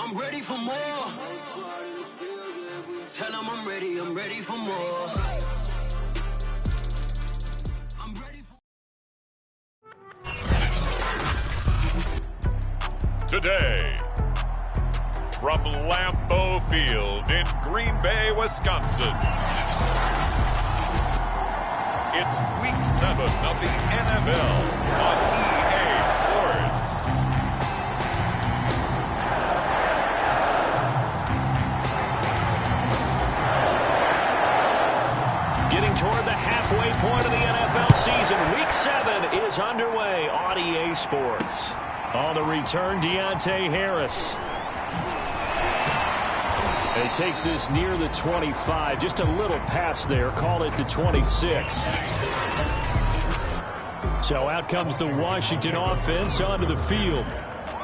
I'm ready for more. Tell them I'm ready for more. I'm ready for Today, from Lambeau Field in Green Bay, Wisconsin, it's Week 7 of the NFL on EA Sports. Getting toward the halfway point of the NFL season, Week 7 is underway on EA Sports. On the return, Deontay Harris. And he takes this near the 25. Just a little pass there. Call it the 26. So out comes the Washington offense onto the field.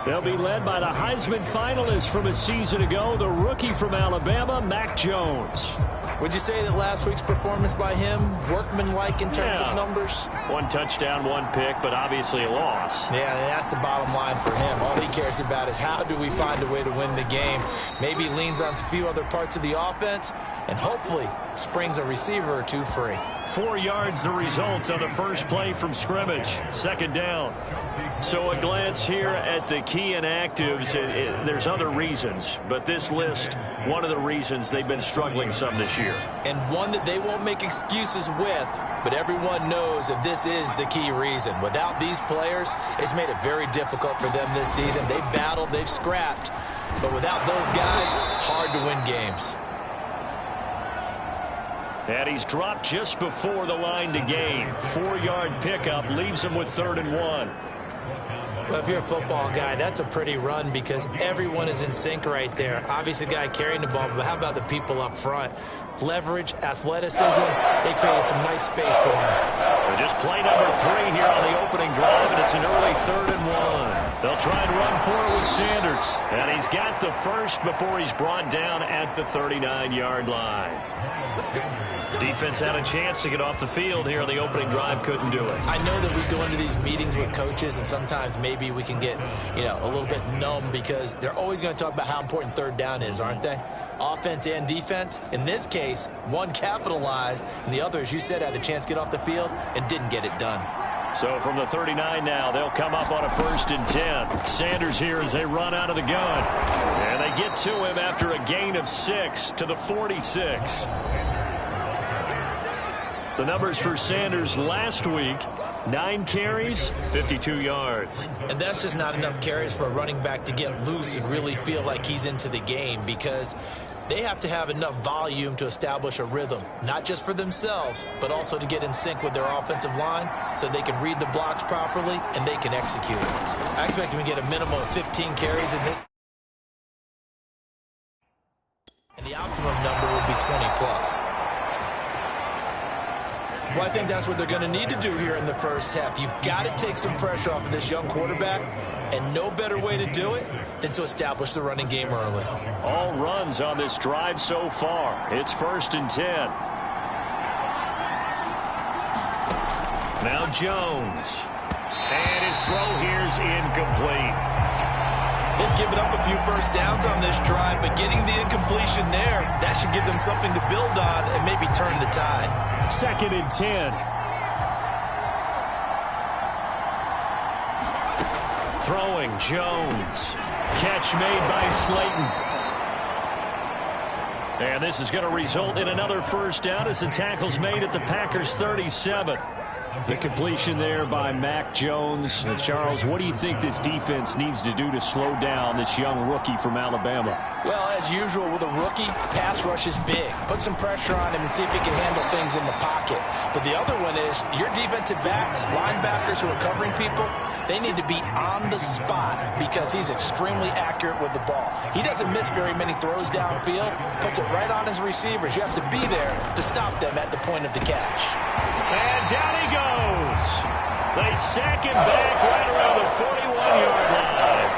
They'll be led by the Heisman finalist from a season ago, the rookie from Alabama, Mac Jones. Would you say that last week's performance by him, workmanlike in terms of numbers? One touchdown, one pick, but obviously a loss. Yeah, that's the bottom line for him. All he cares about is how do we find a way to win the game. Maybe leans on a few other parts of the offense, and hopefully springs a receiver or two free. 4 yards the result on the first play from scrimmage. Second down. So a glance here at the key inactives. There's other reasons, but this list, one of the reasons they've been struggling some this year. And one that they won't make excuses with, but everyone knows that this is the key reason. Without these players, it's made it very difficult for them this season. They've battled, they've scrapped, but without those guys, hard to win games. And he's dropped just before the line to gain. 4-yard pickup leaves him with 3rd and 1. Well, if you're a football guy, that's a pretty run because everyone is in sync right there. Obviously, the guy carrying the ball, but how about the people up front? Leverage, athleticism, they created some nice space for him. Well, just play number 3 here on the opening drive, and it's an early 3rd and 1. They'll try and run for it with Sanders. And he's got the first before he's brought down at the 39-yard line. Defense had a chance to get off the field here on the opening drive, couldn't do it. I know that we go into these meetings with coaches, and sometimes maybe we can get, a little bit numb because they're always going to talk about how important 3rd down is, aren't they? Offense and defense. In this case, one capitalized, and the other, as you said, had a chance to get off the field and didn't get it done. So from the 39 now, they'll come up on a 1st and 10. Sanders here as they run out of the gun. And they get to him after a gain of 6 to the 46. The numbers for Sanders last week, 9 carries, 52 yards. And that's just not enough carries for a running back to get loose and really feel like he's into the game because they have to have enough volume to establish a rhythm, not just for themselves, but also to get in sync with their offensive line so they can read the blocks properly and they can execute it. I expect them to get a minimum of 15 carries in this. And the optimum number would be 20+. Well, I think that's what they're going to need to do here in the first half. You've got to take some pressure off of this young quarterback, and no better way to do it than to establish the running game early. All runs on this drive so far. It's 1st and 10. Now Jones. And his throw here's incomplete. They've given up a few first downs on this drive, but getting the incompletion there, that should give them something to build on and maybe turn the tide. 2nd and 10. Throwing Jones. Catch made by Slayton. And this is going to result in another first down as the tackle's made at the Packers' 37. The completion there by Mac Jones. And Charles, what do you think this defense needs to do to slow down this young rookie from Alabama? Well, as usual with a rookie, pass rush is big. Put some pressure on him and see if he can handle things in the pocket. But the other one is your defensive backs, linebackers who are covering people, they need to be on the spot because he's extremely accurate with the ball. He doesn't miss very many throws downfield, puts it right on his receivers. You have to be there to stop them at the point of the catch. And down he goes. They sack him back right around the 41-yard line.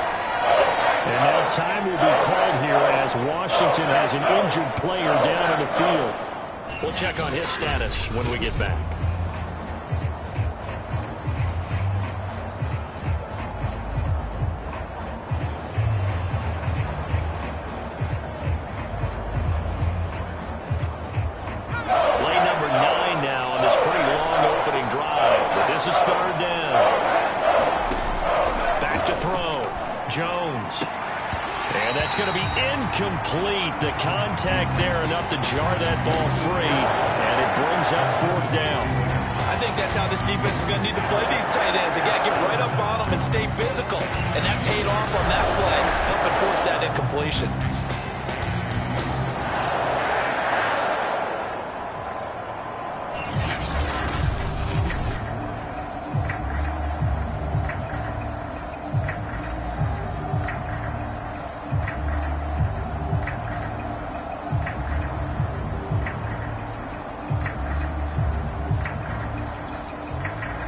And now time will be called here as Washington has an injured player down in the field. We'll check on his status when we get back. That's going to be incomplete. The contact there enough to jar that ball free, and it brings up fourth down. I think that's how this defense is going to need to play these tight ends. They got to get right up on them and stay physical. And that paid off on that play, helping force that incompletion.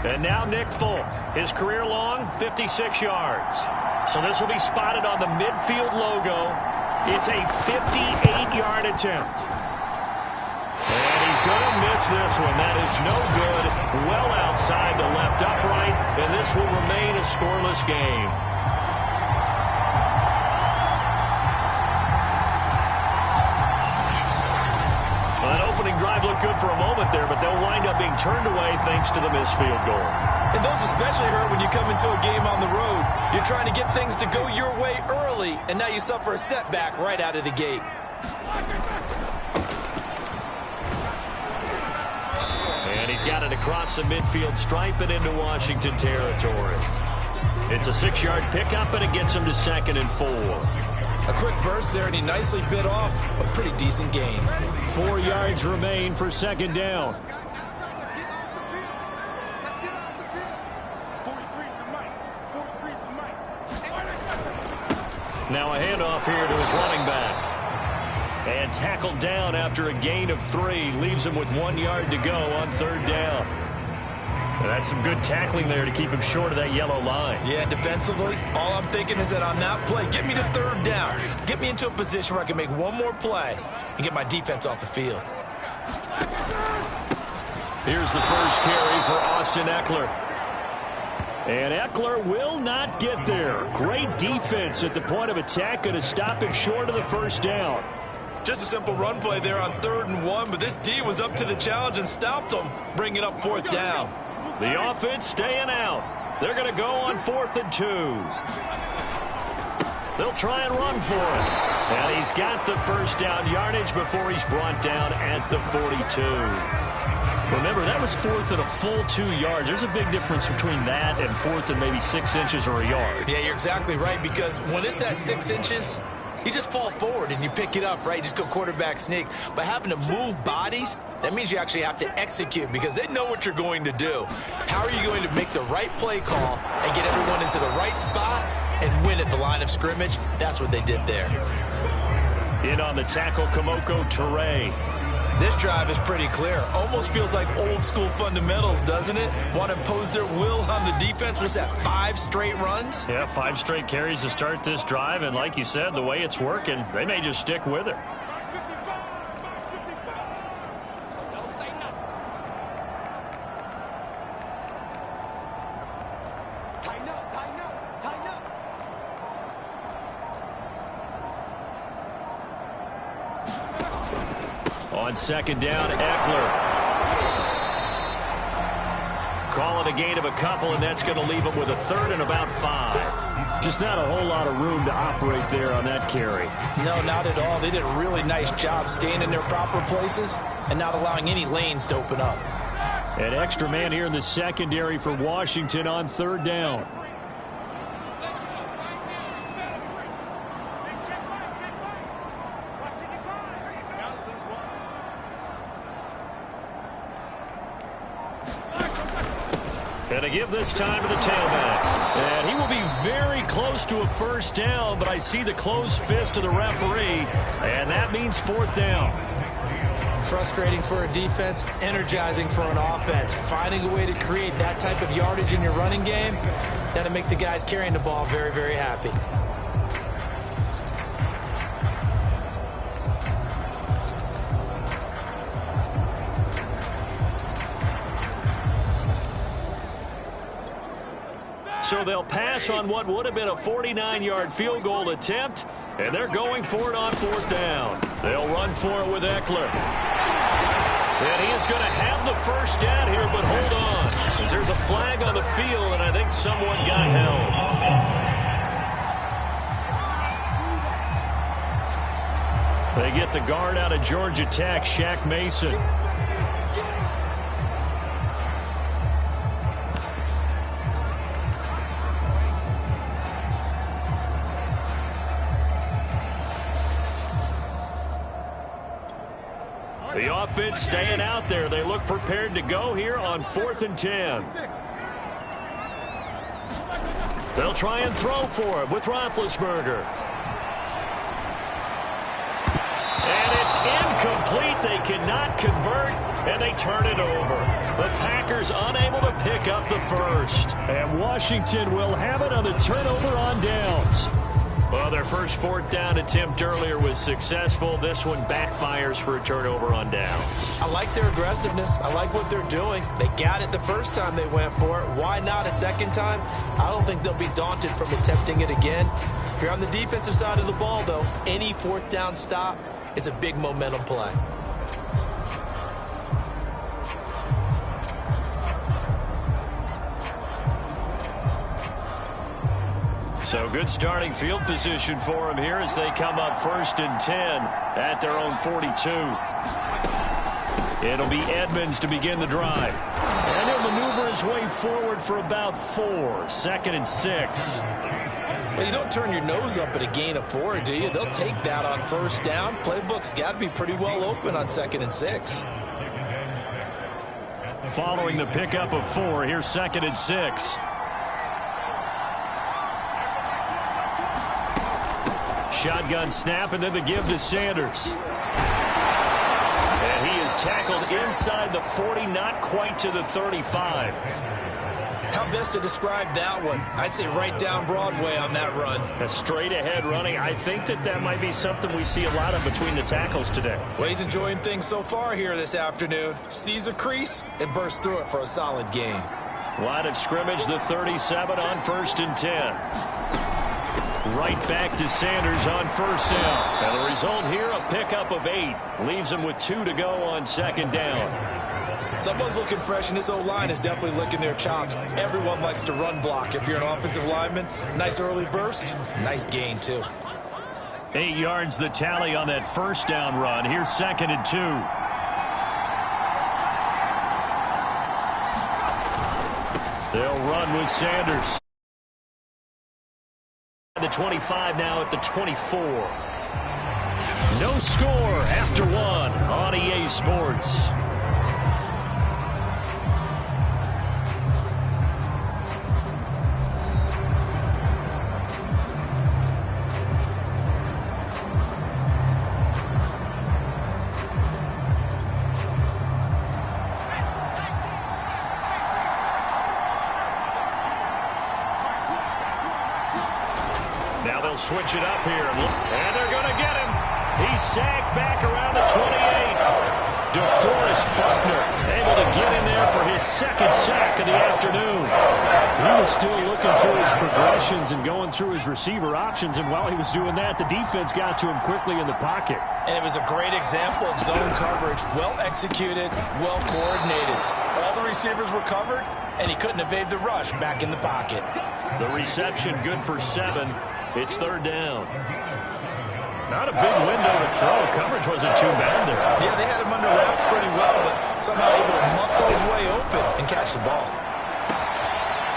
And now Nick Folk, his career long, 56 yards. So this will be spotted on the midfield logo. It's a 58-yard attempt. And he's going to miss this one. That is no good. Well outside the left upright, and this will remain a scoreless game. Drive looked good for a moment there, but they'll wind up being turned away thanks to the missed field goal. And those especially hurt when you come into a game on the road. You're trying to get things to go your way early, and now you suffer a setback right out of the gate. And he's got it across the midfield stripe and into Washington territory. It's a 6-yard pickup, and it gets him to 2nd and 4. A quick burst there, and he nicely bit off a pretty decent gain. 4 yards remain for 2nd down. Now a handoff here to his running back. And tackled down after a gain of 3. Leaves him with 1 yard to go on 3rd down. And that's some good tackling there to keep him short of that yellow line. Yeah, defensively, all I'm thinking is that on that play, get me to 3rd down. Get me into a position where I can make one more play and get my defense off the field. Here's the first carry for Austin Eckler. And Eckler will not get there. Great defense at the point of attack, going to stop him short of the 1st down. Just a simple run play there on 3rd and 1, but this D was up to the challenge and stopped him, bringing up 4th down. The offense staying out. They're going to go on 4th and 2. They'll try and run for it. And he's got the 1st down yardage before he's brought down at the 42. Remember, that was 4th and a full 2 yards. There's a big difference between that and 4th and maybe 6 inches or a yard. Yeah, you're exactly right, because when it's that 6 inches, you just fall forward and you pick it up, right? You just go quarterback sneak. But having to move bodies, that means you actually have to execute because they know what you're going to do. How are you going to make the right play call and get everyone into the right spot and win at the line of scrimmage? That's what they did there. In on the tackle, Kamoko Toure. This drive is pretty clear. Almost feels like old school fundamentals, doesn't it? Want to impose their will on the defense. Was that 5 straight runs? Yeah, 5 straight carries to start this drive. And like you said, the way it's working, they may just stick with it. On 2nd down, Eckler. Call it a gain of a couple, and that's going to leave him with a 3rd and about 5. Just not a whole lot of room to operate there on that carry. No, not at all. They did a really nice job staying in their proper places and not allowing any lanes to open up. An extra man here in the secondary for Washington on 3rd down. And a give this time to the tailback. And he will be very close to a 1st down, but I see the closed fist of the referee, and that means 4th down. Frustrating for a defense, energizing for an offense. Finding a way to create that type of yardage in your running game, that'll make the guys carrying the ball very, very happy. So they'll pass on what would have been a 49-yard field goal attempt, and they're going for it on 4th down. They'll run for it with Eckler. And he is going to have the 1st down here, but hold on, as there's a flag on the field, and I think someone got held. They get the guard out of Georgia Tech, Shaq Mason. The offense staying out there. They look prepared to go here on 4th and 10. They'll try and throw for it with Roethlisberger. And it's incomplete. They cannot convert, and they turn it over. The Packers unable to pick up the first. And Washington will have it on the turnover on downs. Well, their first 4th down attempt earlier was successful. This one backfires for a turnover on downs. I like their aggressiveness. I like what they're doing. They got it the first time they went for it. Why not a second time? I don't think they'll be daunted from attempting it again. If you're on the defensive side of the ball, though, any 4th down stop is a big momentum play. So good starting field position for them here as they come up 1st and 10 at their own 42. It'll be Edmonds to begin the drive. And he'll maneuver his way forward for about 4. 2nd and 6. Well, you don't turn your nose up at a gain of 4, do you? They'll take that on 1st down. Playbook's got to be pretty well open on 2nd and 6. Following the pickup of 4, here's 2nd and 6. Shotgun snap, and then the give to Sanders. And he is tackled inside the 40, not quite to the 35. How best to describe that one? I'd say right down Broadway on that run. A straight-ahead running. I think that might be something we see a lot of between the tackles today. Well, he's enjoying things so far here this afternoon. Sees a crease and bursts through it for a solid gain. Line of scrimmage, the 37 on 1st and 10. Right back to Sanders on 1st down. And the result here, a pickup of 8. Leaves him with 2 to go on 2nd down. Someone's looking fresh, and this O-line is definitely licking their chops. Everyone likes to run block. If you're an offensive lineman, nice early burst, nice gain, too. 8 yards the tally on that 1st down run. Here's 2nd and 2. They'll run with Sanders. The 25 now at the 24. No score after 1 on EA Sports. Now they'll switch it up here. And they're going to get him. He's sacked back around the 28. DeForest Buckner able to get in there for his 2nd sack of the afternoon. He was still looking through his progressions and going through his receiver options. And while he was doing that, the defense got to him quickly in the pocket. And it was a great example of zone coverage. Well executed, well coordinated. All the receivers were covered, and he couldn't evade the rush back in the pocket. The reception good for 7. It's 3rd down. Not a big window to throw. Coverage wasn't too bad there. Yeah, they had him under wraps pretty well, but somehow able to muscle his way open and catch the ball.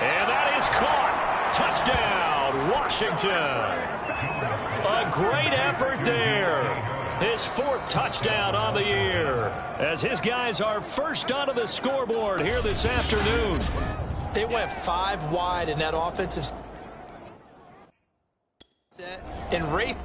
And that is caught. Touchdown, Washington. A great effort there. His 4th touchdown on the year, as his guys are first onto the scoreboard here this afternoon. They went 5 wide in that offensive set and raced.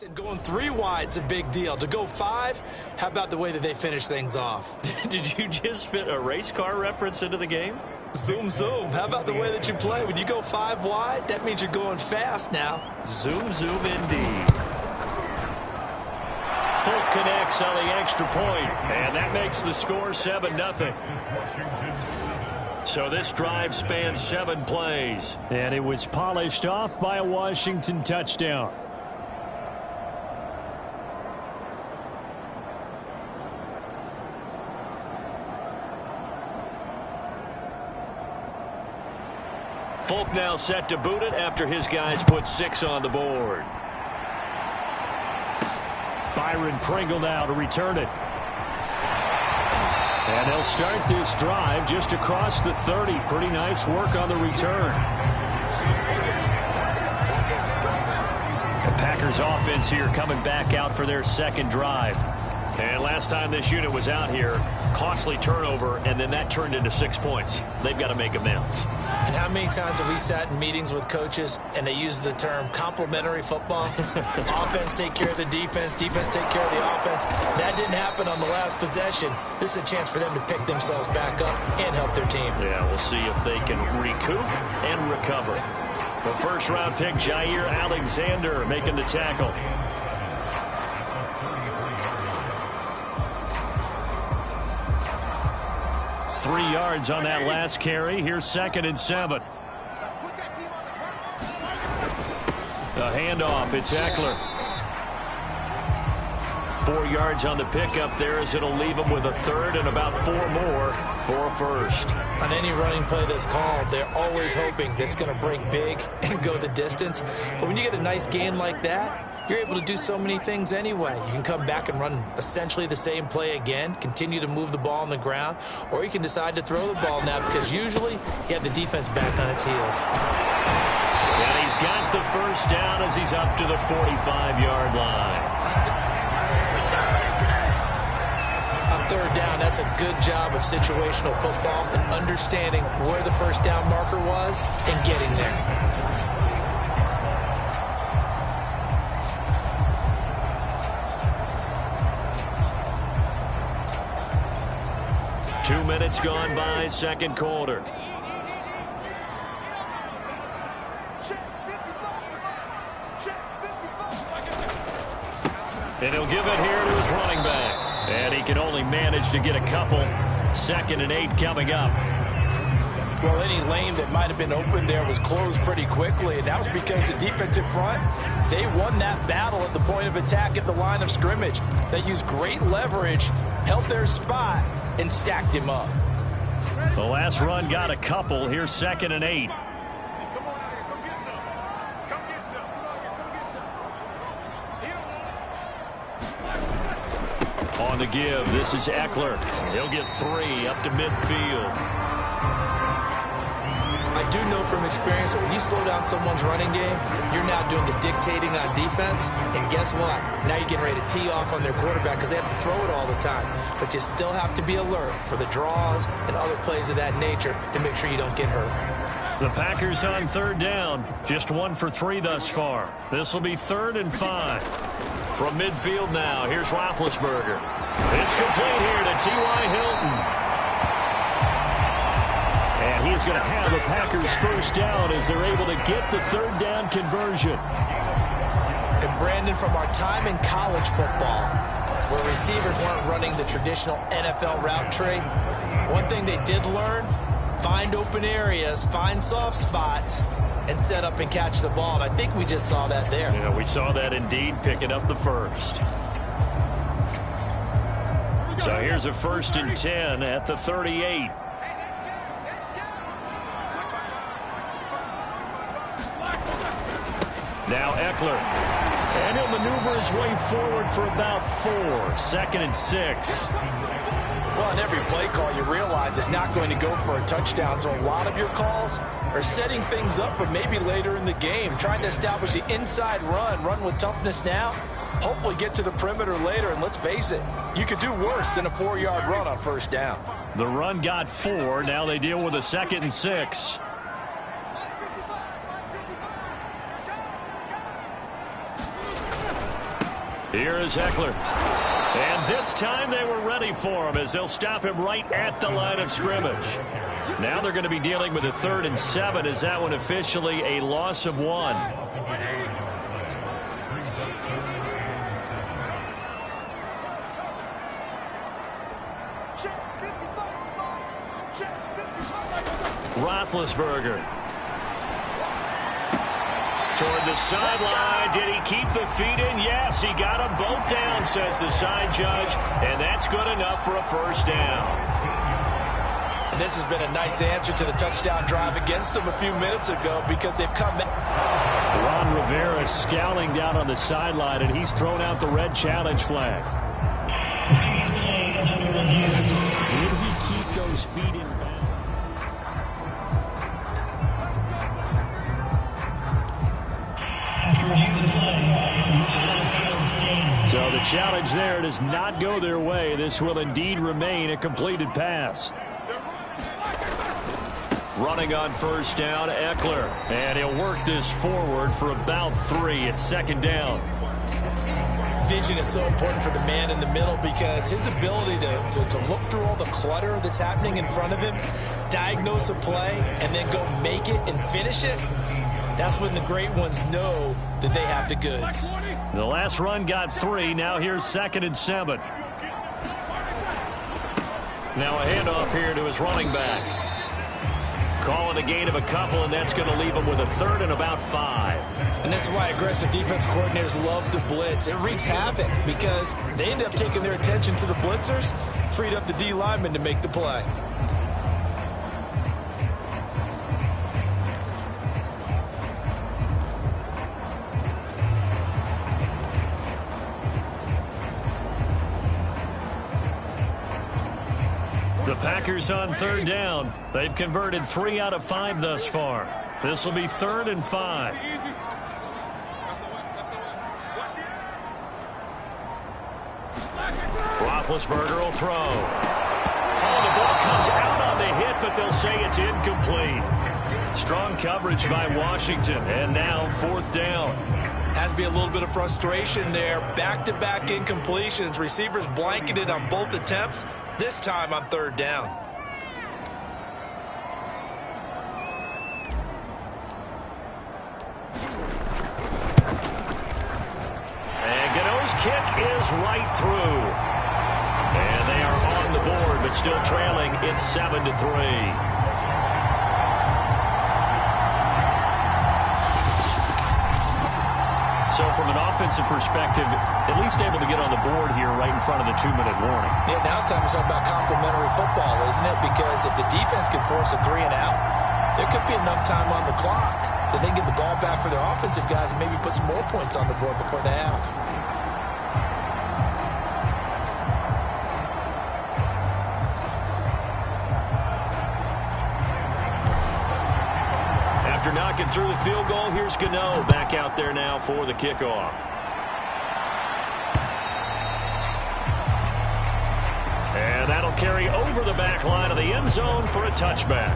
And going 3 wide's a big deal. To go 5, how about the way that they finish things off? Did you just fit a race car reference into the game? Zoom, zoom. How about the way that you play? When you go 5 wide, that means you're going fast now. Zoom, zoom indeed. Folk connects on the extra point, and that makes the score 7-0. So this drive spans 7 plays. And it was polished off by a Washington touchdown. Folk now set to boot it after his guys put 6 on the board. Byron Pringle now to return it. And they'll start this drive just across the 30. Pretty nice work on the return. The Packers offense here coming back out for their second drive. And last time this unit was out here, costly turnover, and then that turned into 6 points. They've got to make amends. And how many times have we sat in meetings with coaches and they use the term complementary football? Offense take care of the defense, defense take care of the offense. That didn't happen on the last possession. This is a chance for them to pick themselves back up and help their team. Yeah, we'll see if they can recoup and recover. The first-round pick, Jair Alexander, making the tackle. Three yards on that last carry. Here's 2nd and 7. The handoff, it's Eckler. 4 yards on the pickup there as it'll leave him with a 3rd and about 4 more for a first. On any running play that's called, they're always hoping that it's going to break big and go the distance. But when you get a nice gain like that, you're able to do so many things anyway. You can come back and run essentially the same play again, continue to move the ball on the ground, or you can decide to throw the ball now because usually you have the defense back on its heels. And he's got the first down as he's up to the 45-yard line. On 3rd down, that's a good job of situational football and understanding where the first down marker was and getting there. Two minutes gone by, second quarter. And he'll give it here to his running back. And he can only manage to get a couple. 2nd and 8 coming up. Well, any lane that might have been open there was closed pretty quickly, and that was because the defensive front, they won that battle at the point of attack at the line of scrimmage. They used great leverage, held their spot, and stacked him up. The last run got a couple. Here's 2nd and 8. On the give, this is Eckler. He'll get 3 up to midfield. I do know from experience that when you slow down someone's running game, you're now doing the dictating on defense. And guess what? Now you're getting ready to tee off on their quarterback because they have to throw it all the time. But you still have to be alert for the draws and other plays of that nature to make sure you don't get hurt. The Packers on 3rd down. Just 1 for 3 thus far. This will be 3rd and 5. From midfield now, here's Roethlisberger. It's complete here to T.Y. Hilton. And he's going to have the Packers first down as they're able to get the 3rd down conversion. And Brandon, from our time in college football, where receivers weren't running the traditional NFL route tree, one thing they did learn, find open areas, find soft spots, and set up and catch the ball. And I think we just saw that there. Yeah, we saw that indeed, picking up the first. So here's a 1st and 10 at the 38. Now Eckler. And he'll maneuver his way forward for about 4. 2nd and 6. Well, on every play call, you realize it's not going to go for a touchdown. So a lot of your calls are setting things up for maybe later in the game, trying to establish the inside run with toughness now, hopefully get to the perimeter later. And let's face it, you could do worse than a 4-yard run on 1st down. The run got 4. Now they deal with a 2nd and 6. Here is Eckler. And this time they were ready for him as they'll stop him right at the line of scrimmage. Now they're going to be dealing with a 3rd and 7. Is that one officially a loss of 1? Roethlisberger. Toward the sideline. Did he keep the feet in? Yes, he got them both down, says the side judge. And that's good enough for a first down. And this has been a nice answer to the touchdown drive against them a few minutes ago because they've come back. Ron Rivera scowling down on the sideline, and he's thrown out the red challenge flag. Did he keep those feet in bounds? So the challenge there does not go their way. This will indeed remain a completed pass. Running on first down, Eckler. And he'll work this forward for about 3 at 2nd down. Vision is so important for the man in the middle because his ability to look through all the clutter that's happening in front of him, diagnose a play, and then go make it and finish it, that's when the great ones know that they have the goods. The last run got 3. Now here's 2nd and 7. Now a handoff here to his running back. Calling a gain of a couple, and that's going to leave him with a 3rd and about 5. And this is why aggressive defense coordinators love to blitz. It wreaks havoc because they end up taking their attention to the blitzers, freed up the D lineman to make the play. The Packers on 3rd down. They've converted 3 out of 5 thus far. This will be 3rd and 5. Roethlisberger will throw. Oh, the ball comes out on the hit, but they'll say it's incomplete. Strong coverage by Washington, and now 4th down. Has to be a little bit of frustration there. Back-to-back incompletions. Receivers blanketed on both attempts, this time on 3rd down. And Gano's kick is right through. And they are on the board, but still trailing. It's 7-3. So from an offensive perspective, at least able to get on the board here right in front of the 2-minute warning. Yeah, now it's time to talk about complementary football, isn't it? Because if the defense can force a 3 and out, there could be enough time on the clock that they get the ball back for their offensive guys and maybe put some more points on the board before the half. After knocking through the field goal, here's Gano back out there now for the kickoff. And that'll carry over the back line of the end zone for a touchback.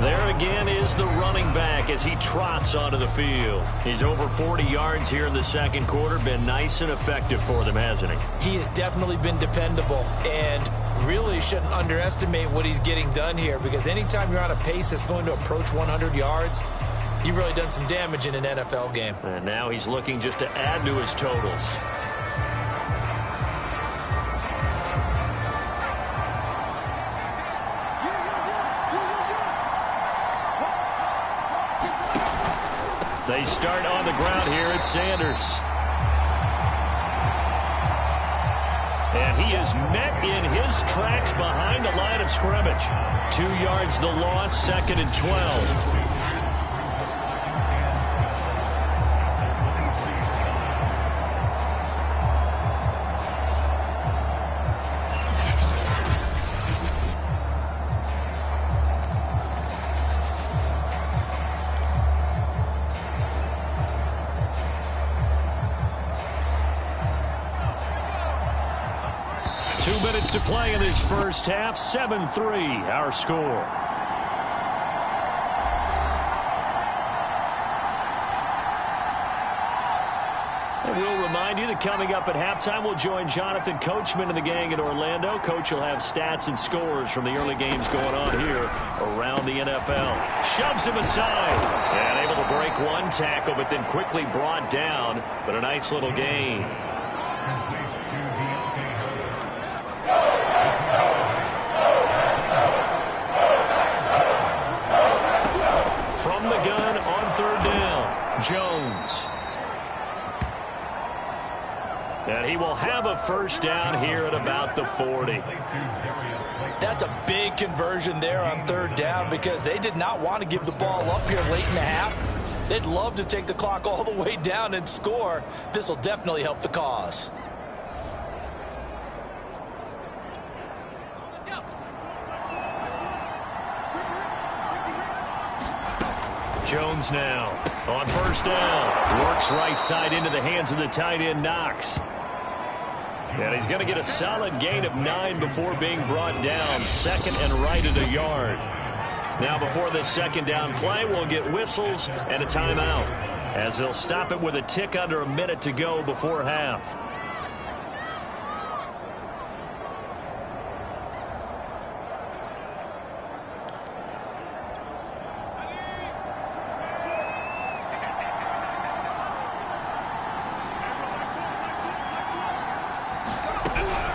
There again is the running back as he trots onto the field. He's over 40 yards here in the 2nd quarter. Been nice and effective for them, hasn't he? He has definitely been dependable and really shouldn't underestimate what he's getting done here because anytime you're on a pace that's going to approach 100 yards, you've really done some damage in an NFL game. And now he's looking just to add to his totals. They start on the ground here at Sanders. And he is met in his tracks behind the line of scrimmage. 2 yards the loss, 2nd and 12. To play in this first half, 7-3, our score. And we'll remind remind you that coming up at halftime, we'll join Jonathan Coachman and the gang in Orlando. Coach will have stats and scores from the early games going on here around the NFL. Shoves him aside. And able to break one tackle, but then quickly brought down. But a nice little gain. From the gun on third down, Jones. And he will have a first down here at about the 40. That's a big conversion there on third down because they did not want to give the ball up here late in the half. They'd love to take the clock all the way down and score. This will definitely help the cause. Jones now on first down. Works right side into the hands of the tight end, Knox. And he's going to get a solid gain of 9 before being brought down. Second and right at a yard. Now before this second down play, we'll get whistles and a timeout, as they'll stop it with a tick under a minute to go before half.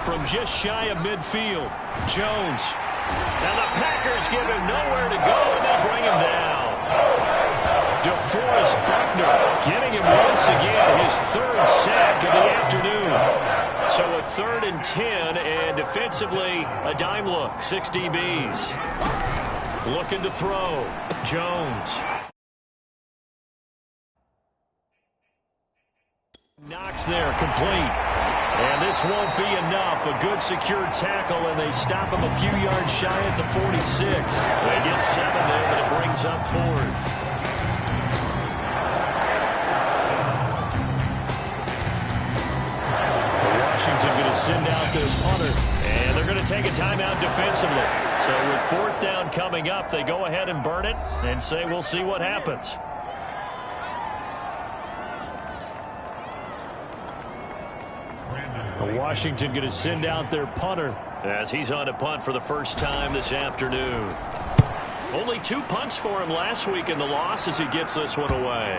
From just shy of midfield, Jones. Now the Packers give him nowhere to go, and they'll bring him down. DeForest Buckner getting him once again, his third sack of the afternoon. So a 3rd and 10, and defensively, a dime look, 6 DBs. Looking to throw, Jones. Knox there, complete. And this won't be enough. A good secure tackle, and they stop him a few yards shy at the 46. They get 7 there, but it brings up 4th. Washington going to send out their punter, and they're going to take a timeout defensively. So with 4th down coming up, they go ahead and burn it and say we'll see what happens. Washington going to send out their punter as he's on to punt for the first time this afternoon. Only 2 punts for him last week in the loss as he gets this one away.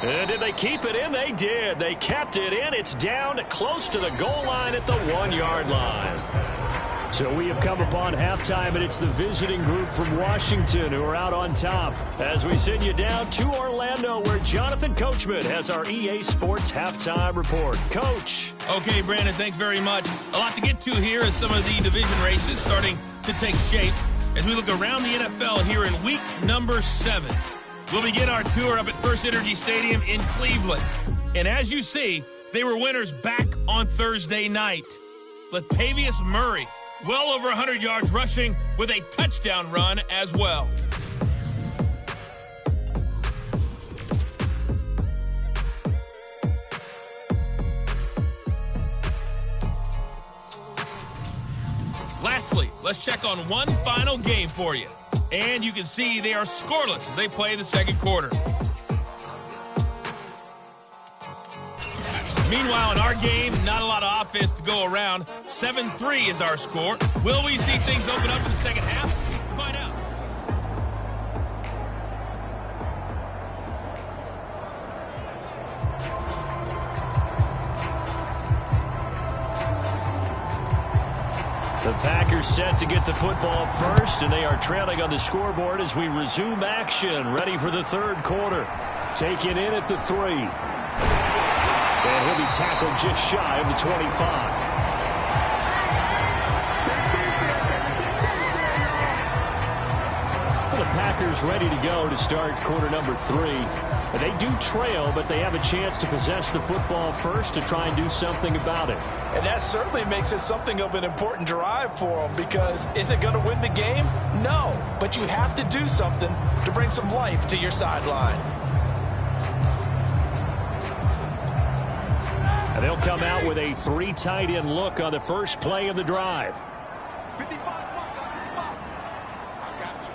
And did they keep it in? They did. They kept it in. It's down close to the goal line at the 1-yard line. So we have come upon halftime, and it's the visiting group from Washington who are out on top as we send you down to Orlando, where Jonathan Coachman has our EA Sports halftime report. Coach. Okay, Brandon, thanks very much. A lot to get to here as some of the division races starting to take shape as we look around the NFL here in week number 7. We'll begin our tour up at First Energy Stadium in Cleveland. And as you see, they were winners back on Thursday night. Latavius Murray, well over 100 yards rushing with a touchdown run as well. Lastly, let's check on one final game for you. And you can see they are scoreless as they play the second quarter. Meanwhile, in our game, not a lot of offense to go around. 7-3 is our score. Will we see things open up in the second half? Find out. The Packers set to get the football first, and they are trailing on the scoreboard as we resume action, ready for the third quarter. Taken in at the 3. And he'll be tackled just shy of the 25. Well, the Packers ready to go to start quarter number 3. And they do trail, but they have a chance to possess the football first to try and do something about it. And that certainly makes it something of an important drive for them, because is it going to win the game? No, but you have to do something to bring some life to your sideline. And they'll come out with a 3 tight end look on the first play of the drive. 55, I got you.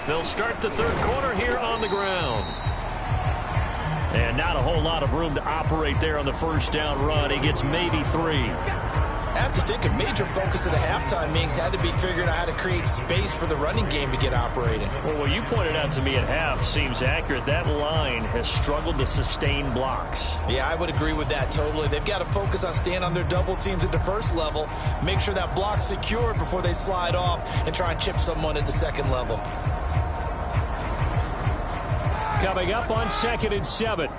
They'll start the third quarter here on the ground. And not a whole lot of room to operate there on the first down run. He gets maybe 3. I have to think a major focus of the halftime meetings had to be figuring out how to create space for the running game to get operating. Well, what you pointed out to me at half seems accurate. That line has struggled to sustain blocks. Yeah, I would agree with that totally. They've got to focus on staying on their double teams at the first level, make sure that block's secured before they slide off and try and chip someone at the second level. Coming up on 2nd and 7.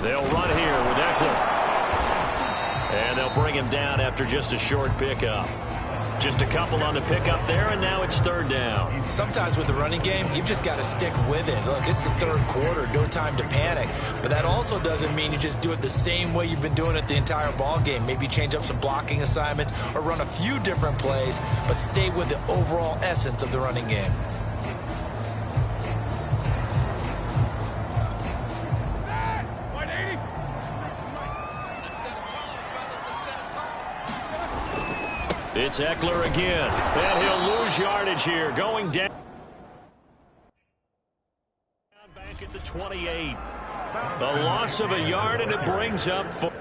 They'll run here with Eckler. And they'll bring him down after just a short pickup. Just a couple on the pickup there, and now it's 3rd down. Sometimes with the running game, you've just got to stick with it. Look, it's the 3rd quarter, no time to panic. But that also doesn't mean you just do it the same way you've been doing it the entire ball game. Maybe change up some blocking assignments or run a few different plays, but stay with the overall essence of the running game. It's Eckler again, and he'll lose yardage here, going down back at the 28. The loss of a yard, and it brings up 4.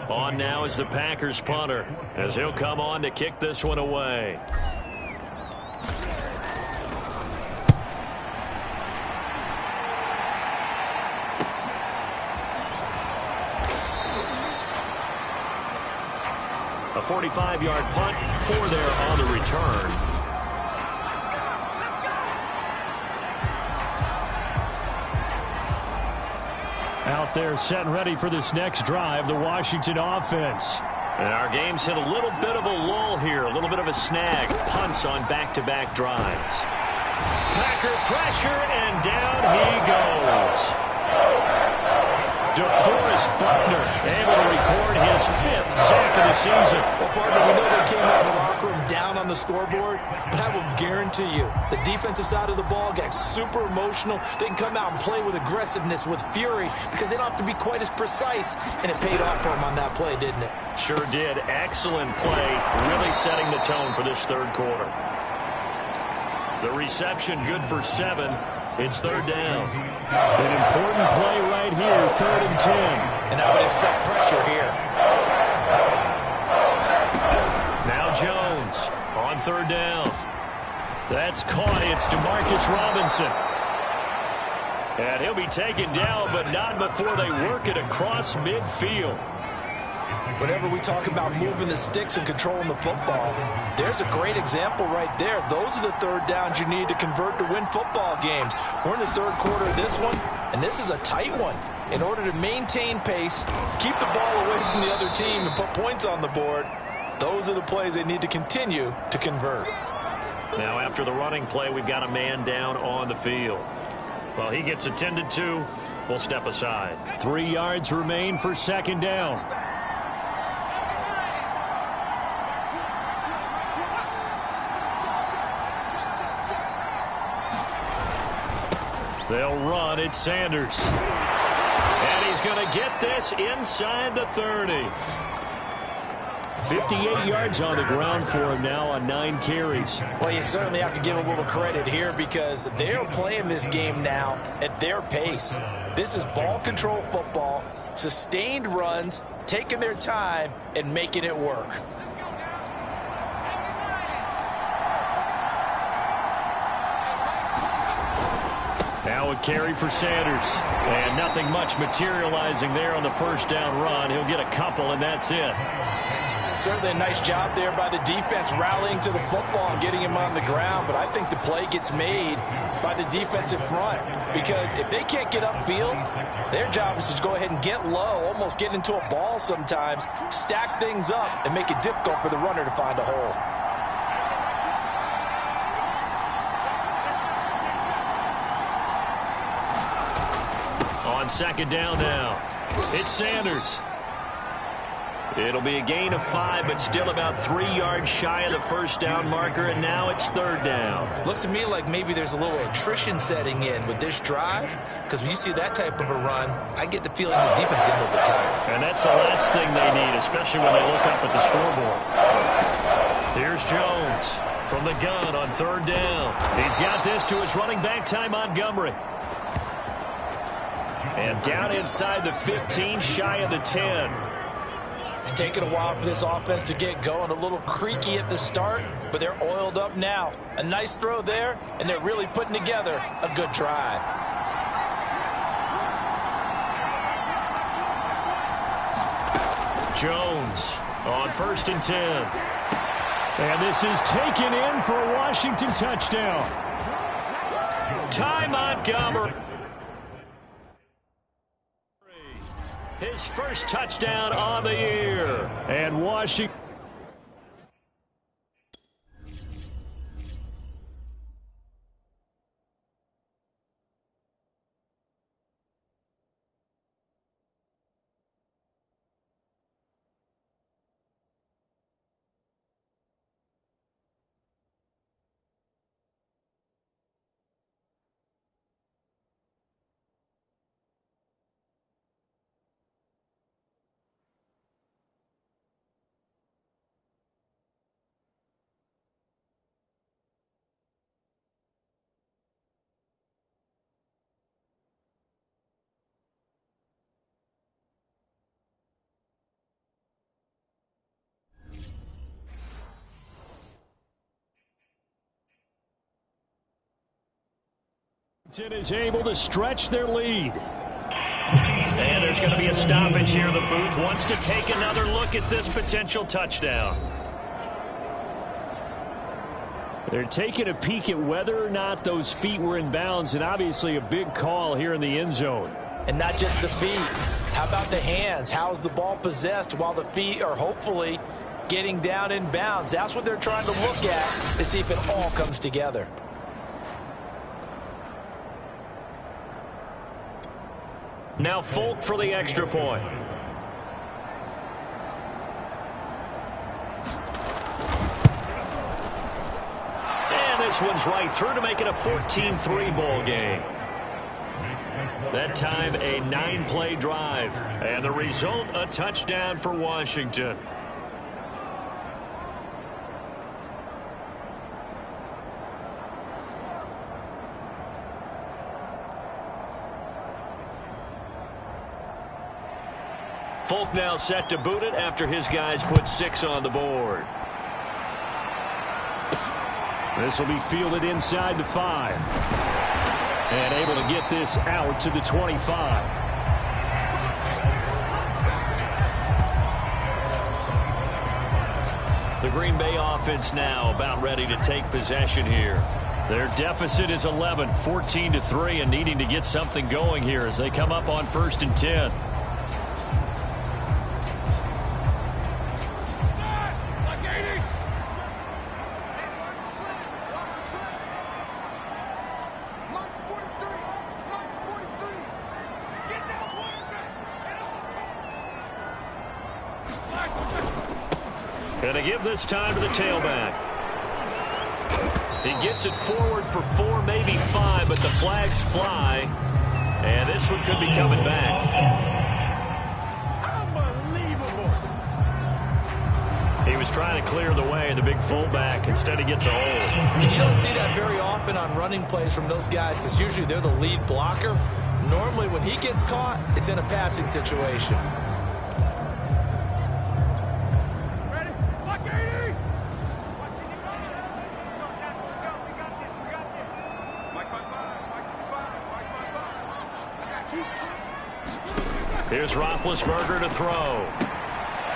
On now is the Packers punter, as he'll come on to kick this one away. A 45-yard punt, 4 there on the return. Out there set and ready for this next drive, the Washington offense. And our game's hit a little bit of a lull here, a little bit of a snag. Punts on back-to-back drives. Packer pressure, and down he goes. DeForest Buckner able to record his 5th sack of the season. Well, partner, we know they came out of the locker room down on the scoreboard, but I will guarantee you the defensive side of the ball gets super emotional. They can come out and play with aggressiveness, with fury, because they don't have to be quite as precise, and it paid off for them on that play, didn't it? Sure did. Excellent play, really setting the tone for this 3rd quarter. The reception good for 7. It's 3rd down. An important play right here, 3rd and 10. And I would expect pressure here. Now Jones on 3rd down. That's caught. It's DeMarcus Robinson. And he'll be taken down, but not before they work it across midfield. Whenever we talk about moving the sticks and controlling the football, there's a great example right there. Those are the 3rd downs you need to convert to win football games. We're in the 3rd quarter of this one, and this is a tight one. In order to maintain pace, keep the ball away from the other team, and put points on the board, those are the plays they need to continue to convert. Now after the running play, we've got a man down on the field. Well, he gets attended to. We'll step aside. 3 yards remain for 2nd down. They'll run. It's Sanders. And he's going to get this inside the 30. 58 yards on the ground for him now on 9 carries. Well, you certainly have to give a little credit here because they're playing this game now at their pace. This is ball control football, sustained runs, taking their time, and making it work. Now a carry for Sanders. And nothing much materializing there on the first down run. He'll get a couple, and that's it. Certainly a nice job there by the defense rallying to the football and getting him on the ground. But I think the play gets made by the defensive front, because if they can't get upfield, their job is to go ahead and get low, almost get into a ball sometimes, stack things up, and make it difficult for the runner to find a hole. On second down now, it's Sanders. It'll be a gain of 5, but still about 3 yards shy of the first down marker, and now it's third down. Looks to me like maybe there's a little attrition setting in with this drive, because when you see that type of a run, I get the feeling the defense getting a little bit tired. And that's the last thing they need, especially when they look up at the scoreboard. Here's Jones from the gun on third down. He's got this to his running back, Ty Montgomery. And down inside the 15, shy of the 10. It's taken a while for this offense to get going. A little creaky at the start, but they're oiled up now. A nice throw there, and they're really putting together a good drive. Jones on first and 10. And this is taken in for a Washington touchdown. Ty Montgomery. His first touchdown on the year. And Washington. Is able to stretch their lead. And there's going to be a stoppage here. The booth wants to take another look at this potential touchdown. They're taking a peek at whether or not those feet were in bounds, and obviously a big call here in the end zone. And not just the feet. How about the hands? How's the ball possessed while the feet are hopefully getting down in bounds? That's what they're trying to look at to see if it all comes together. Now Folk for the extra point. And this one's right through to make it a 14-3 ball game. That time a 9-play drive. And the result, a touchdown for Washington. Folk now set to boot it after his guys put 6 on the board. This will be fielded inside the 5. And able to get this out to the 25. The Green Bay offense now about ready to take possession here. Their deficit is 11, 14-3, and needing to get something going here as they come up on first and 10. Going to give this time to the tailback. He gets it forward for 4, maybe 5, but the flags fly. And this one could be coming back. Unbelievable. He was trying to clear the way, the big fullback. Instead, he gets a hold. You don't see that very often on running plays from those guys because usually they're the lead blocker. Normally, when he gets caught, it's in a passing situation. Here's Roethlisberger to throw.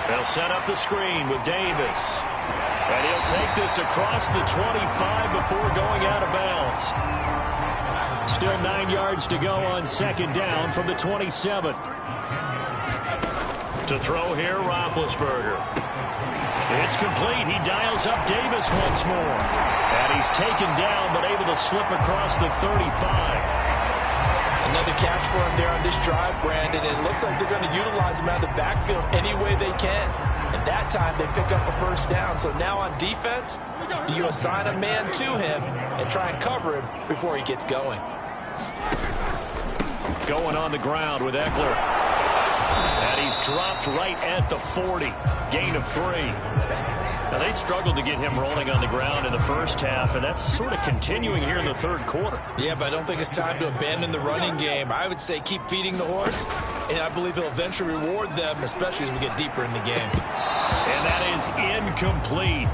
They'll set up the screen with Davis. And he'll take this across the 25 before going out of bounds. Still 9 yards to go on second down from the 27. To throw here, Roethlisberger. It's complete. He dials up Davis once more. And he's taken down, but able to slip across the 35. Another catch for him there on this drive, Brandon. And it looks like they're going to utilize him out of the backfield any way they can. And that time they pick up a first down. So now on defense, do you assign a man to him and try and cover him before he gets going? Going on the ground with Eckler. And he's dropped right at the 40. Gain of 3. Now, they struggled to get him rolling on the ground in the first half, and that's sort of continuing here in the third quarter. Yeah, but I don't think it's time to abandon the running game. I would say keep feeding the horse, and I believe he'll eventually reward them, especially as we get deeper in the game. And that is incomplete.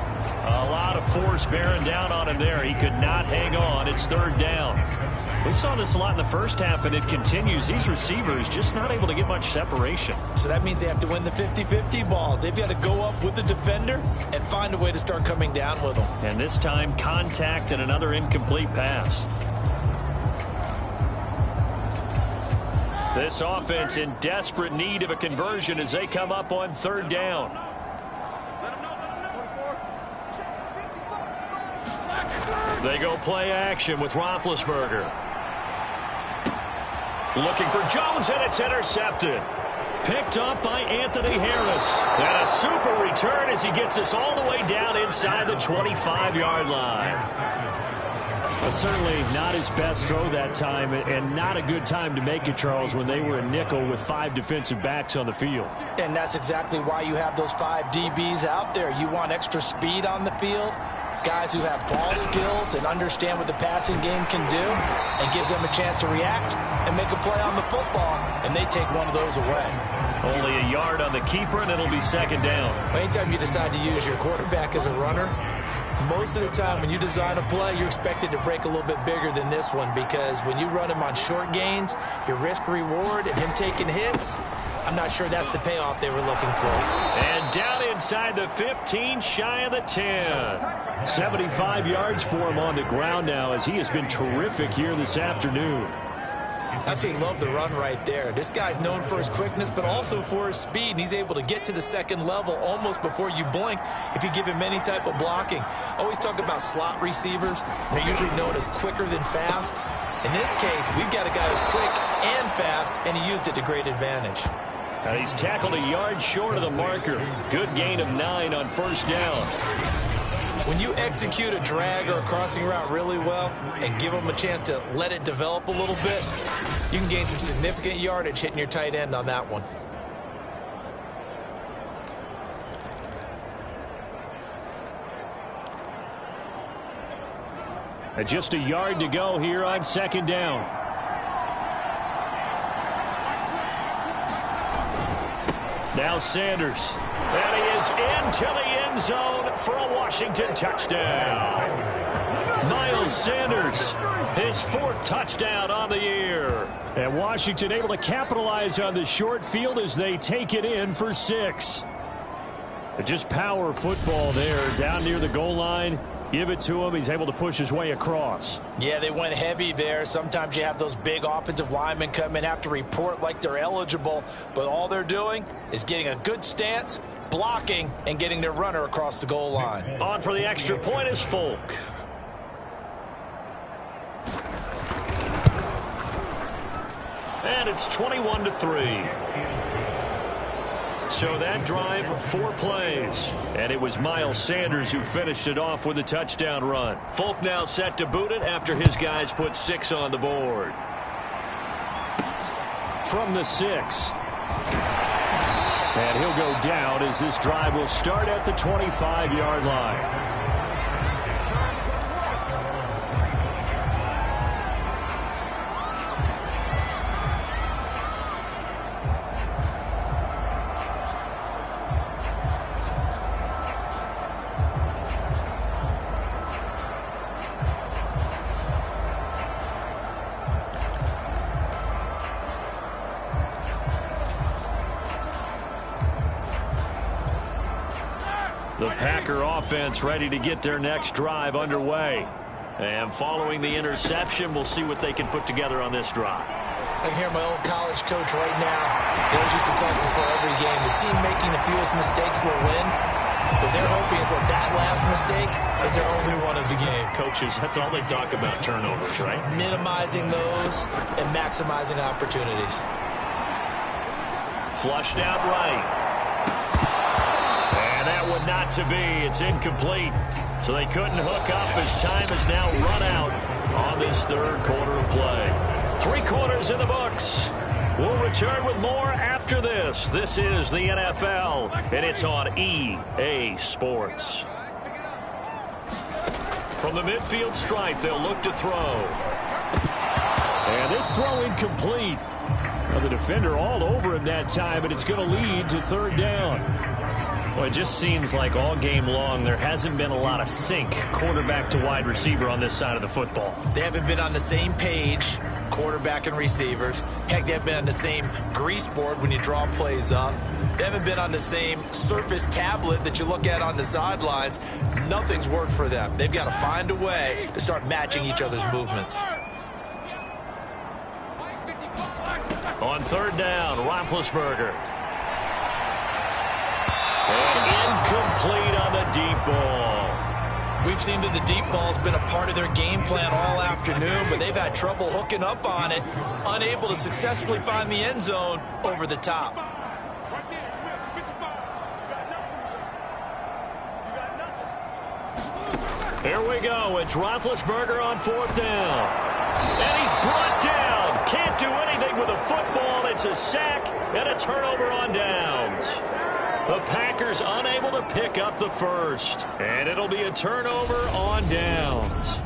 A lot of force bearing down on him there. He could not hang on. It's third down. We saw this a lot in the first half, and it continues. These receivers just not able to get much separation. So that means they have to win the 50-50 balls. They've got to go up with the defender and find a way to start coming down with them. And this time, contact and another incomplete pass. This offense in desperate need of a conversion as they come up on third down. They go play action with Roethlisberger. Looking for Jones, and it's intercepted. Picked up by Anthony Harris. And a super return as he gets us all the way down inside the 25-yard line. Well, certainly not his best throw that time, and not a good time to make it, Charles, when they were a nickel with 5 defensive backs on the field. And that's exactly why you have those 5 DBs out there. You want extra speed on the field, guys who have ball skills and understand what the passing game can do, and gives them a chance to react and make a play on the football, and they take one of those away. Only a yard on the keeper, and it'll be second down. Anytime you decide to use your quarterback as a runner, most of the time when you design a play, you're expected to break a little bit bigger than this one, because when you run him on short gains, your risk-reward and him taking hits, I'm not sure that's the payoff they were looking for. And down inside the 15, shy of the 10. 75 yards for him on the ground now, as he has been terrific here this afternoon. I actually love the run right there. This guy's known for his quickness, but also for his speed. And he's able to get to the second level almost before you blink if you give him any type of blocking. Always talk about slot receivers. They're usually known as quicker than fast. In this case, we've got a guy who's quick and fast, and he used it to great advantage. He's tackled a yard short of the marker. Good gain of 9 on first down. When you execute a drag or a crossing route really well and give them a chance to let it develop a little bit, you can gain some significant yardage hitting your tight end on that one. Just a yard to go here on second down. Now Sanders. And he is into the end zone for a Washington touchdown. Miles Sanders, his 4th touchdown on the year. And Washington able to capitalize on the short field as they take it in for 6. Just power football there down near the goal line. Give it to him. He's able to push his way across. Yeah, they went heavy there. Sometimes you have those big offensive linemen come in, have to report like they're eligible, but all they're doing is getting a good stance, blocking, and getting their runner across the goal line. On for the extra point is Folk. And it's 21-3. So that drive, 4 plays. And it was Miles Sanders who finished it off with a touchdown run. Folk now set to boot it after his guys put 6 on the board. From the 6. And he'll go down as this drive will start at the 25-yard line. The Packer offense ready to get their next drive underway. And following the interception, we'll see what they can put together on this drive. I can hear my old college coach right now. He always used to tell us before every game, the team making the fewest mistakes will win. What they're hoping is that last mistake is their only one of the game. Coaches, that's all they talk about, turnovers, right? Minimizing those and maximizing opportunities. Flushed out right. And that one not to be. It's incomplete. So they couldn't hook up as time has now run out on this third quarter of play. 3 quarters in the books. We'll return with more after this. This is the NFL, and it's on EA Sports. From the midfield stripe, they'll look to throw. And this throw incomplete. Now the defender all over him that time, and it's going to lead to third down. Well, it just seems like all game long there hasn't been a lot of sync quarterback to wide receiver on this side of the football. They haven't been on the same page, quarterback and receivers. Heck, they haven't been on the same grease board when you draw plays up. They haven't been on the same Surface tablet that you look at on the sidelines. Nothing's worked for them. They've got to find a way to start matching each other's movements. On third down, Roethlisberger. And incomplete on the deep ball. We've seen that the deep ball's been a part of their game plan all afternoon, but they've had trouble hooking up on it, unable to successfully find the end zone over the top. Here we go. It's Roethlisberger on fourth down. And he's brought down. Can't do anything with a football. It's a sack and a turnover on downs. The Packers unable to pick up the first. And it'll be a turnover on downs.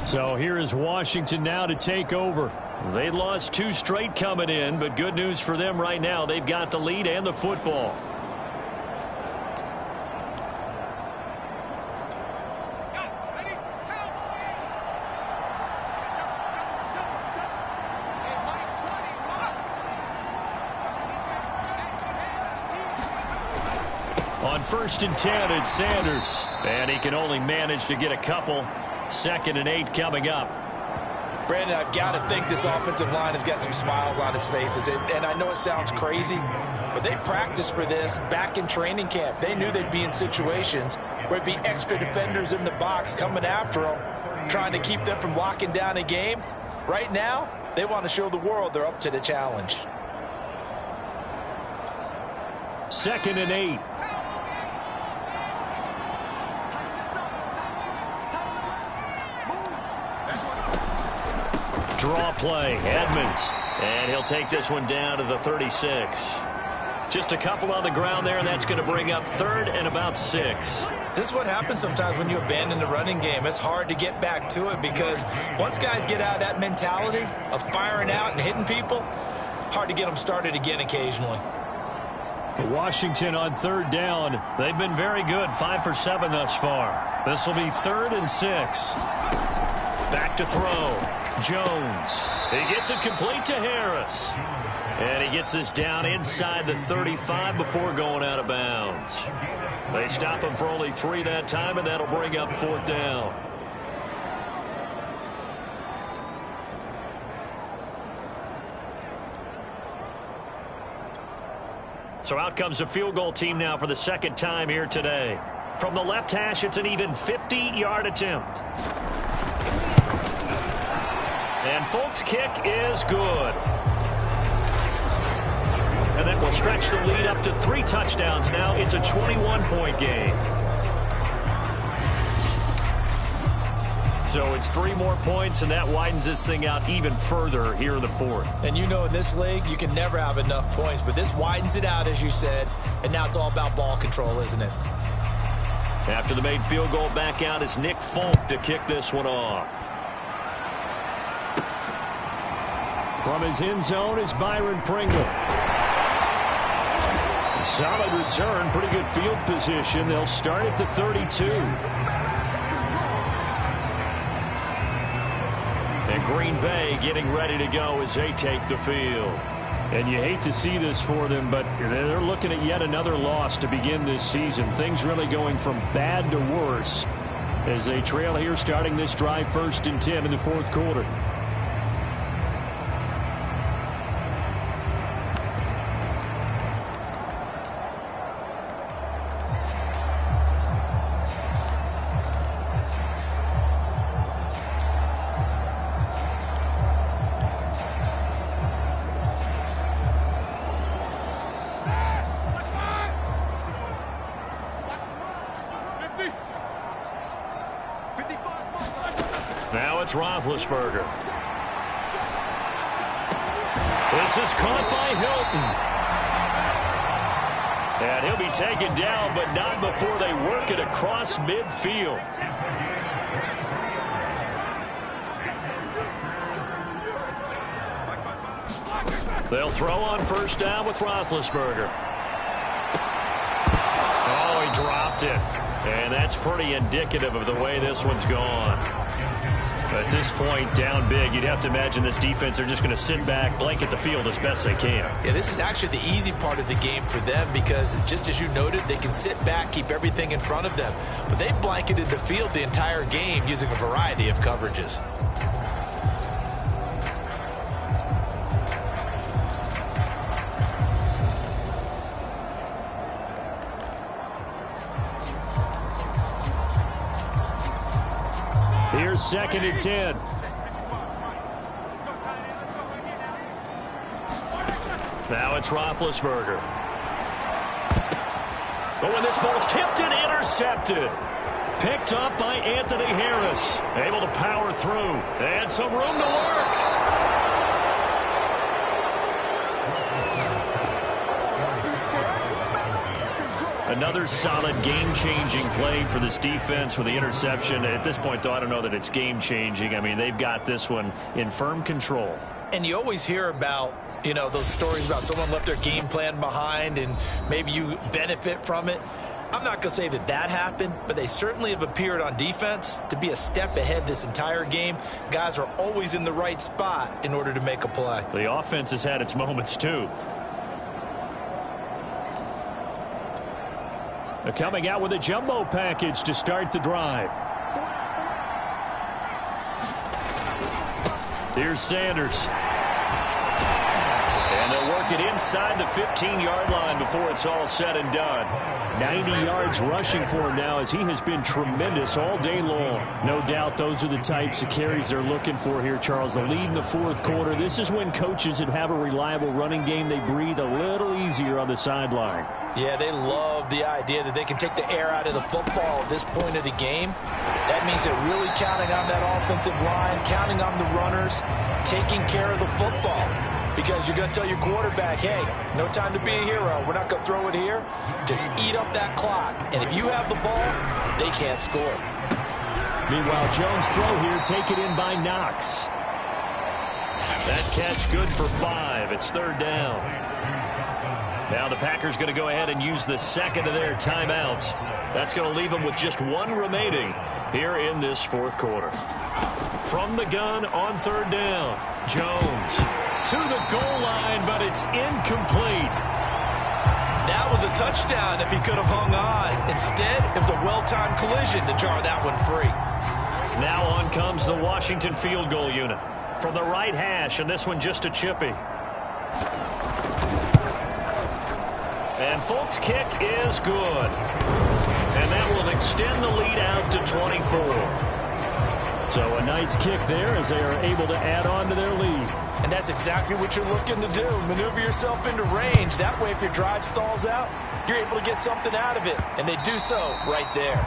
So here is Washington now to take over. They lost 2 straight coming in, but good news for them right now. They've got the lead and the football. On 1st and 10, it's Sanders. And he can only manage to get a couple. 2nd and 8 coming up. Brandon, I've got to think this offensive line has got some smiles on its faces. And I know it sounds crazy, but they practiced for this back in training camp. They knew they'd be in situations where it'd be extra defenders in the box coming after them, trying to keep them from locking down a game. Right now, they want to show the world they're up to the challenge. 2nd and 8. Draw play, Edmonds. And he'll take this one down to the 36. Just a couple on the ground there, and that's going to bring up 3rd and about 6. This is what happens sometimes when you abandon the running game. It's hard to get back to it because once guys get out of that mentality of firing out and hitting people, hard to get them started again occasionally. Washington on 3rd down. They've been very good, 5 for 7 thus far. This will be 3rd and 6. Back to throw. Jones. He gets it complete to Harris. And he gets this down inside the 35 before going out of bounds. They stop him for only 3 that time, and that'll bring up 4th down. So out comes a field goal team now for the 2nd time here today. From the left hash, it's an even 50-yard attempt. And Folk's kick is good. And that will stretch the lead up to 3 touchdowns now. It's a 21-point game. So it's 3 more points, and that widens this thing out even further here in the 4th. And you know in this league, you can never have enough points, but this widens it out, as you said, and now it's all about ball control, isn't it? After the made field goal, back out is Nick Folk to kick this one off. From his end zone is Byron Pringle. Solid return, pretty good field position. They'll start at the 32. And Green Bay getting ready to go as they take the field. And you hate to see this for them, but they're looking at yet another loss to begin this season. Things really going from bad to worse as they trail here starting this drive 1st and 10 in the 4th quarter. Now it's Roethlisberger. This is caught by Hilton. And he'll be taken down, but not before they work it across midfield. They'll throw on 1st down with Roethlisberger. Oh, he dropped it. And that's pretty indicative of the way this one's gone. At this point, down big, you'd have to imagine this defense, they're just going to sit back, blanket the field as best they can. Yeah, this is actually the easy part of the game for them because, just as you noted, they can sit back, keep everything in front of them. But they blanketed the field the entire game using a variety of coverages. Here's 2nd and 10. Now it's Roethlisberger. But when this ball's tipped and intercepted. Picked up by Anthony Harris. Able to power through. And some room to work. Another solid game-changing play for this defense with the interception. At this point, though, I don't know that it's game-changing. I mean, they've got this one in firm control. And you always hear about, those stories about someone left their game plan behind and maybe you benefit from it. I'm not going to say that happened, but they certainly have appeared on defense to be a step ahead this entire game. Guys are always in the right spot in order to make a play. The offense has had its moments, too. They're coming out with a jumbo package to start the drive. Here's Sanders. And they'll work it inside the 15-yard line before it's all said and done. 90 yards rushing for him now as he has been tremendous all day long. No doubt those are the types of carries they're looking for here, Charles. The lead in the 4th quarter. This is when coaches that have a reliable running game, they breathe a little easier on the sideline. Yeah, they love the idea that they can take the air out of the football at this point of the game. That means they're really counting on that offensive line, counting on the runners, taking care of the football. Because you're going to tell your quarterback, hey, no time to be a hero. We're not going to throw it here. Just eat up that clock. And if you have the ball, they can't score. Meanwhile, Jones' throw here taken in by Knox. That catch good for 5. It's 3rd down. Now the Packers going to go ahead and use the 2nd of their timeouts. That's going to leave them with just 1 remaining here in this 4th quarter. From the gun on 3rd down, Jones to the goal line, but it's incomplete. That was a touchdown if he could have hung on. Instead, it was a well-timed collision to jar that one free. Now on comes the Washington field goal unit. From the right hash, and this one just a chippy. And Folk's kick is good. And that will extend the lead out to 24. So a nice kick there as they are able to add on to their lead. And that's exactly what you're looking to do. Maneuver yourself into range. That way, if your drive stalls out, you're able to get something out of it. And they do so right there.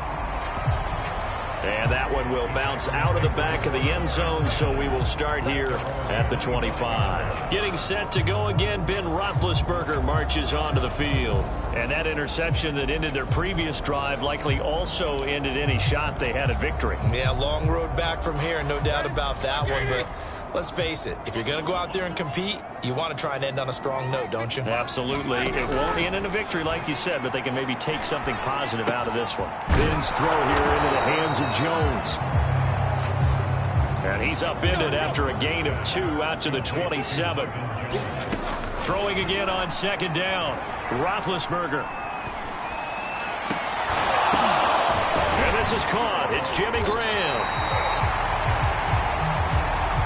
And that one will bounce out of the back of the end zone, so we will start here at the 25. Getting set to go again, Ben Roethlisberger marches onto the field. And that interception that ended their previous drive likely also ended any shot they had at victory. Yeah, long road back from here, no doubt about that one. But Let's face it, if you're going to go out there and compete, you want to try and end on a strong note, don't you? Absolutely. It won't end in a victory, like you said, but they can maybe take something positive out of this one. Finn's throw here into the hands of Jones. And he's upended after a gain of 2 out to the 27. Throwing again on second down. Roethlisberger. And this is caught. It's Jimmy Graham.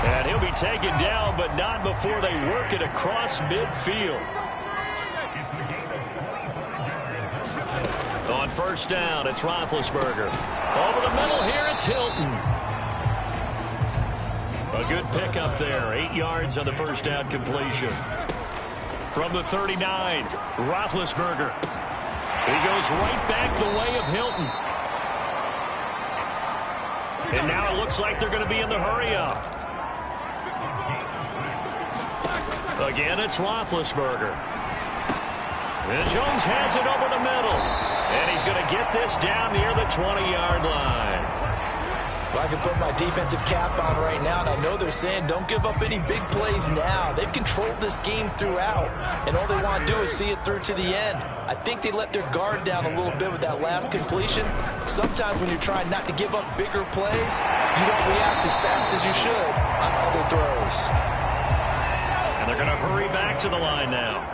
And he'll be taken down, but not before they work it across midfield. On first down, it's Roethlisberger. Over the middle here, it's Hilton. A good pickup there. 8 yards on the first down completion. From the 39, Roethlisberger. He goes right back the way of Hilton. And now it looks like they're going to be in the hurry-up. Again, it's Roethlisberger. And Jones has it over the middle. And he's going to get this down near the 20-yard line. Well, I can put my defensive cap on right now, and I know they're saying don't give up any big plays now. They've controlled this game throughout, and all they want to do is see it through to the end. I think they let their guard down a little bit with that last completion. Sometimes when you're trying not to give up bigger plays, you don't react as fast as you should on other throws. And they're going to hurry back to the line now.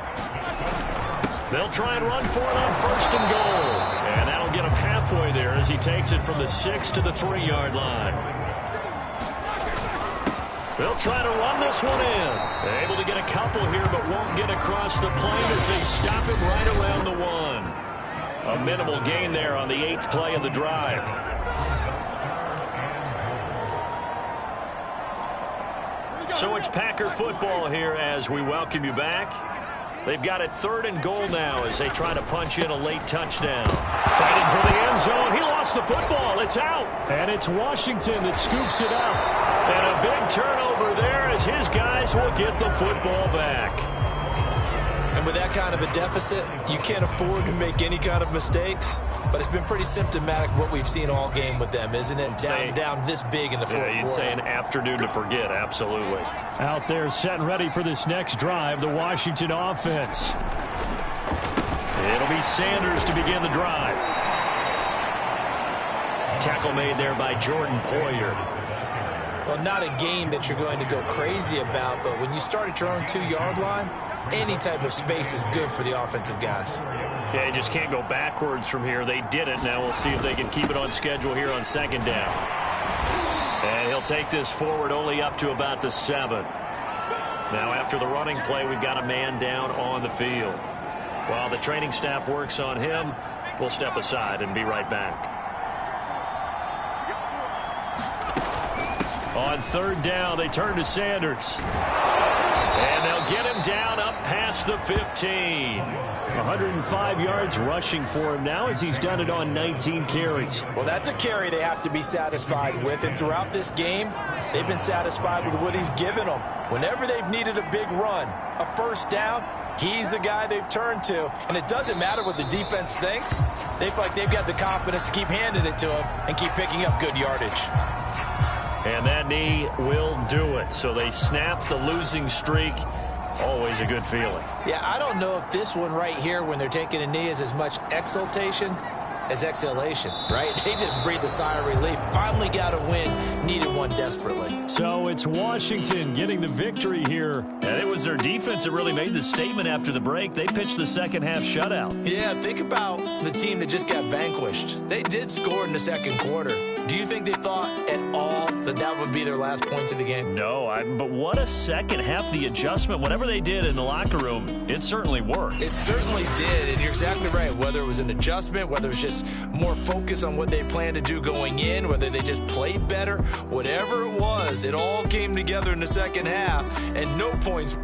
They'll try and run for it on first and goal. And that'll get him halfway there as he takes it from the 6 to the 3-yard line. They'll try to run this one in. They're able to get a couple here, but won't get across the plane as they stop him right around the 1. A minimal gain there on the 8th play of the drive. So it's Packer football here as we welcome you back. They've got it 3rd and goal now as they try to punch in a late touchdown. Fighting for the end zone. He lost the football. It's out. And it's Washington that scoops it up. And a big turnover there as his guys will get the football back. And with that kind of a deficit, you can't afford to make any kind of mistakes. But it's been pretty symptomatic of what we've seen all game with them, isn't it? Down this big in the fourth quarter. You'd say an afternoon to forget, absolutely. Out there set and ready for this next drive, the Washington offense. It'll be Sanders to begin the drive. Tackle made there by Jordan Poyer. Well, not a game that you're going to go crazy about, but when you start at your own 2-yard line, any type of space is good for the offensive guys. Yeah, you just can't go backwards from here. They did it. Now we'll see if they can keep it on schedule here on second down. And he'll take this forward only up to about the 7. Now after the running play, we've got a man down on the field. While the training staff works on him, we'll step aside and be right back. On 3rd down, they turn to Sanders. And they'll get him down up past the 15. 105 yards rushing for him now as he's done it on 19 carries. Well, that's a carry they have to be satisfied with. And throughout this game, they've been satisfied with what he's given them. Whenever they've needed a big run, a first down, he's the guy they've turned to. And it doesn't matter what the defense thinks. They feel like they've got the confidence to keep handing it to him and keep picking up good yardage. And that knee will do it. So they snap the losing streak. Always a good feeling. Yeah, I don't know if this one right here, when they're taking a knee, is as much exultation as exhalation, right? They just breathe a sigh of relief. Finally got a win. Needed one desperately. So it's Washington getting the victory here. And it was their defense that really made the statement after the break. They pitched the second half shutout. Yeah, think about the team that just got vanquished. They did score in the second quarter. Do you think they thought at all that that would be their last points of the game? No, but what a second half. The adjustment, whatever they did in the locker room, it certainly worked. It certainly did, and you're exactly right. Whether it was an adjustment, whether it was just more focus on what they planned to do going in, whether they just played better, whatever it was, it all came together in the second half, and no points